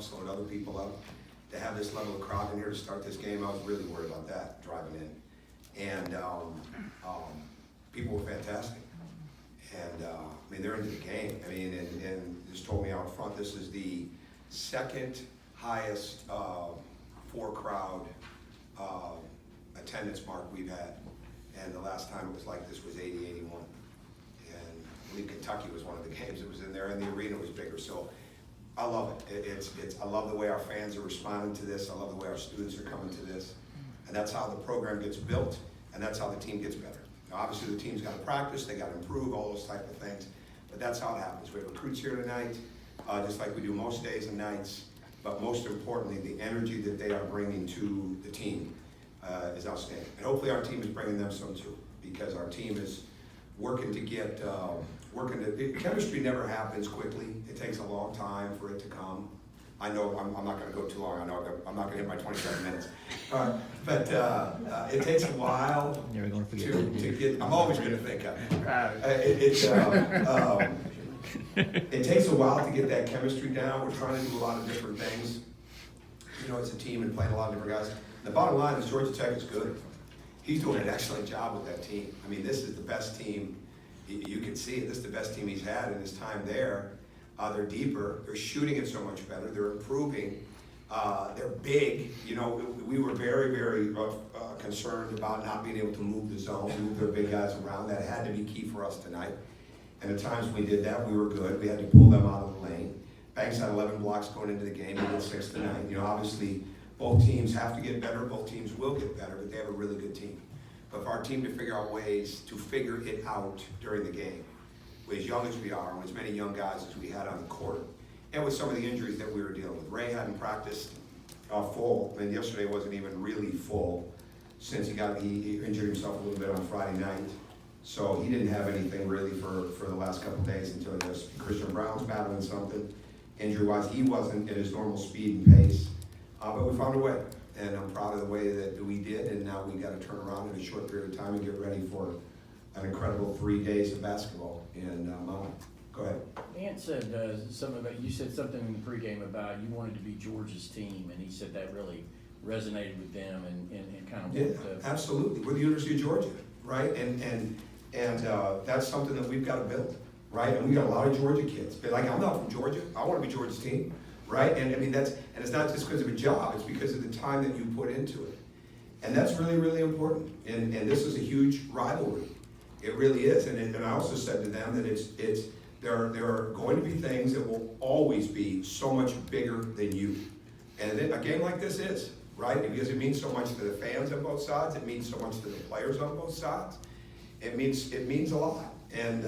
slowing other people up. To have this level of crowd in here to start this game, I was really worried about that driving in. And people were fantastic. And I mean, they're into the game. I mean, and just told me out front, this is the second highest for crowd attendance mark we've had. And the last time it was like this was 80-81. And I believe Kentucky was one of the games that was in there, and the arena was bigger. So I love it. I love the way our fans are responding to this. I love the way our students are coming to this. And that's how the program gets built, and that's how the team gets better. Now, obviously, the team's got to practice, they got to improve, all those type of things. But that's how it happens. We have recruits here tonight, just like we do most days and nights. But most importantly, the energy that they are bringing to the team is outstanding. And hopefully our team is bringing them some too, because our team is working to get, chemistry never happens quickly. It takes a long time for it to come. I know I'm not going to go too long. I know I'm not going to hit my 27 minutes. But it takes a while to get, I'm always going to think of it. It takes a while to get that chemistry down. We're trying to do a lot of different things, you know, as a team and playing a lot of different guys. The bottom line is Georgia Tech is good. He's doing an excellent job with that team. I mean, this is the best team. You can see it. This is the best team he's had in his time there. They're deeper. They're shooting it so much better. They're improving. They're big. You know, we were very, very concerned about not being able to move the zone, move their big guys around. That had to be key for us tonight. And at times we did that, we were good. We had to pull them out of the lane. Banks had 11 blocks going into the game. We did 6 to 9. You know, obviously, both teams have to get better. Both teams will get better, but they have a really good team. But for our team to figure out ways to figure it out during the game, as young as we are, and as many young guys as we had on the court, and with some of the injuries that we were dealing with. Ray hadn't practiced full, and yesterday wasn't even really full since he injured himself a little bit on Friday night. So he didn't have anything really for the last couple of days until just Christian Brown's battling something. Injury-wise, he wasn't at his normal speed and pace, but we found a way. And I'm proud of the way that we did, and now we got to turn around in a short period of time and get ready for an incredible 3 days of basketball in Maui. Go ahead. Ant said something about, you said something in the pregame about you wanted to be Georgia's team, and he said that really resonated with them and kind of Yeah, absolutely. We're the University of Georgia, right? And that's something that we've got to build, right? And we got a lot of Georgia kids. But like, I'm not from Georgia. I want to be Georgia's team, right? And I mean, and it's not just because of a job. It's because of the time that you put into it. And that's really, really important. And this is a huge rivalry. It really is. And I also said to them that there are going to be things that will always be so much bigger than you. And a game like this is, right? Because it means so much to the fans on both sides. It means so much to the players on both sides. It means a lot. And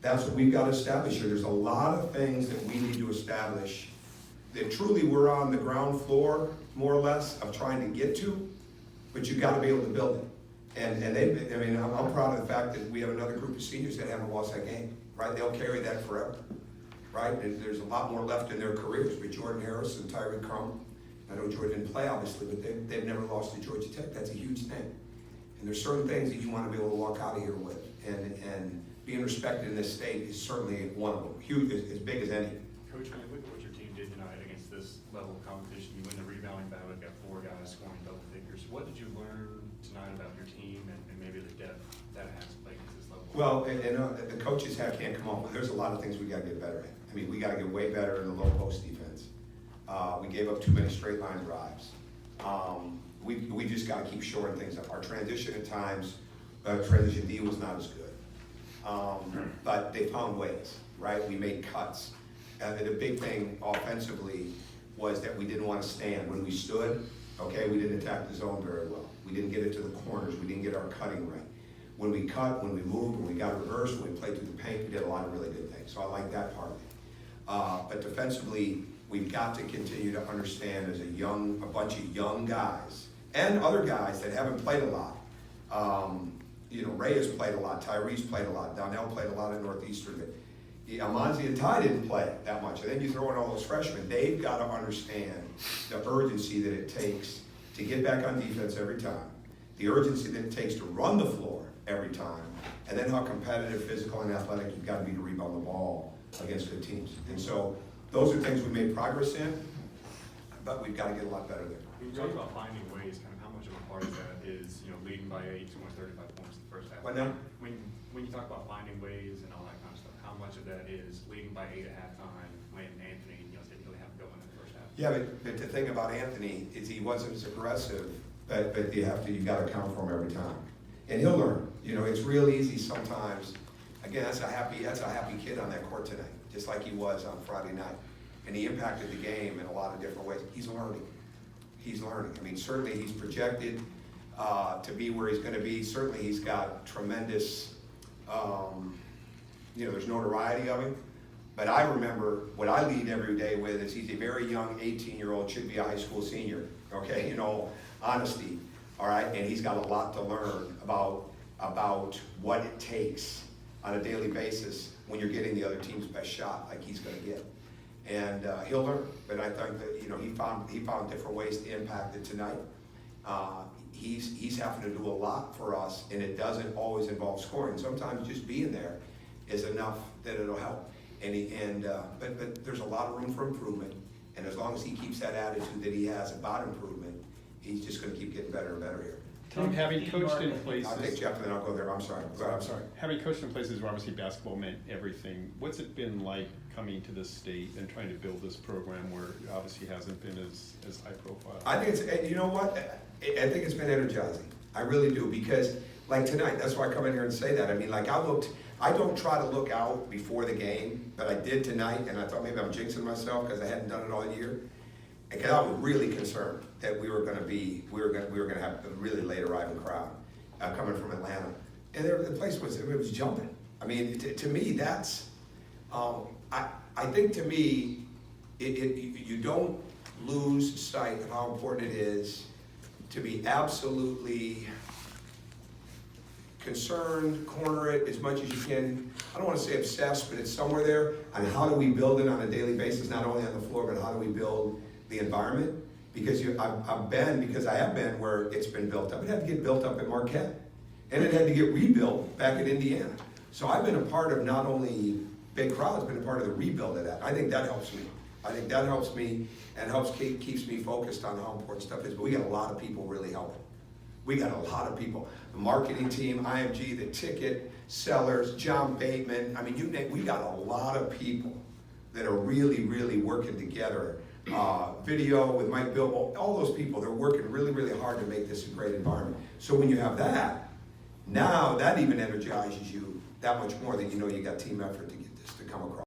that's what we've got to establish here. There's a lot of things that we need to establish that truly we're on the ground floor, more or less, of trying to get to, but you've got to be able to build it. And I'm proud of the fact that we have another group of seniors that haven't lost that game, right? They'll carry that forever, right? And there's a lot more left in their careers, but Jordan Harris and Tyreek Crumb, I know Jordan didn't play, obviously, but they've never lost to Georgia Tech. That's a huge thing. And there's certain things that you want to be able to walk out of here with. And being respected in this state is certainly one of them, huge, as big as any. Coach, when you look at what your team did tonight against this level of competition, you win the rebounding battle, you've got 4 guys scoring double figures. What did you learn tonight about your team and maybe the depth that has played at this level? Well, the coaches can't come up with, there's a lot of things we got to get better at. I mean, we got to get way better in the low post defense. We gave up too many straight line drives. We just got to keep shoring things up. Our transition at times, transition D was not as good. But they found ways, right? We made cuts. The big thing offensively was that we didn't want to stand. When we stood, okay, we didn't attack the zone very well. We didn't get it to the corners. We didn't get our cutting right. When we cut, when we moved, when we got reversed, when we played through the paint, we did a lot of really good things. So I like that part of it. But defensively, we've got to continue to understand as a bunch of young guys and other guys that haven't played a lot. You know, Ray has played a lot. Tyrese played a lot. Donnell played a lot at Northeastern. Almanzi and Ty didn't play that much. And then you throw in all those freshmen. They've got to understand the urgency that it takes to get back on defense every time, the urgency that it takes to run the floor every time, and then how competitive, physical, and athletic you've got to be to rebound the ball against good teams. And so those are things we made progress in, but we've got to get a lot better there. When you talk about finding ways, kind of how much of a part of that is, leading by 8, scoring 35 points in the first half? What now? When you talk about finding ways and all that kind of stuff, how much of that is leading by 8 at halftime when Anthony, didn't really have to go in the first half? Yeah, but the thing about Anthony is he wasn't as aggressive, but you got to count for him every time. And he'll learn. It's real easy sometimes. Again, that's a happy kid on that court tonight, just like he was on Friday night. And he impacted the game in a lot of different ways. He's learning. I mean, certainly he's projected to be where he's going to be. Certainly he's got tremendous, there's notoriety of him. But I remember what I lead every day with is he's a very young 18-year-old, should be a high school senior, okay, honesty, all right? And he's got a lot to learn about what it takes on a daily basis when you're getting the other team's best shot like he's gonna get. And he'll learn, but I think that, he found different ways to impact it tonight. He's having to do a lot for us, and it doesn't always involve scoring. Sometimes just being there is enough that it'll help. But there's a lot of room for improvement, and as long as he keeps that attitude that he has about improvement, he's just gonna keep getting better and better here. Tom, having coached in places. I'll take Jeff and then I'll go there. I'm sorry. I'm sorry. Having coached in places where obviously basketball meant everything, what's it been like coming to this state and trying to build this program where it obviously hasn't been as high profile? I think you know what? I think it's been energizing. I really do, because like tonight, that's why I come in here and say that. I mean, like I don't try to look out before the game, but I did tonight, and I thought maybe I'm jinxing myself because I hadn't done it all year. And because I was really concerned that we were going to have a really late arriving crowd coming from Atlanta, and the place was jumping. I mean, to me, that's I think to me, you don't lose sight of how important it is to be absolutely concerned, corner it as much as you can. I don't want to say obsessed, but it's somewhere there on how do we build it on a daily basis, not only on the floor, but how do we build the environment? Because I have been where it's been built up. It had to get built up at Marquette, and it had to get rebuilt back at Indiana. So I've been a part of not only big crowds, been a part of the rebuild of that. I think that helps me. And keeps me focused on how important stuff is. But we got a lot of people really helping. We got a lot of people. The marketing team, IMG, the ticket sellers, John Bateman. I mean, we got a lot of people that are really, really working together. Video with Mike Bilbo, all those people, they're working really, really hard to make this a great environment. So when you have that, now that even energizes you that much more that you got team effort to get this to come across.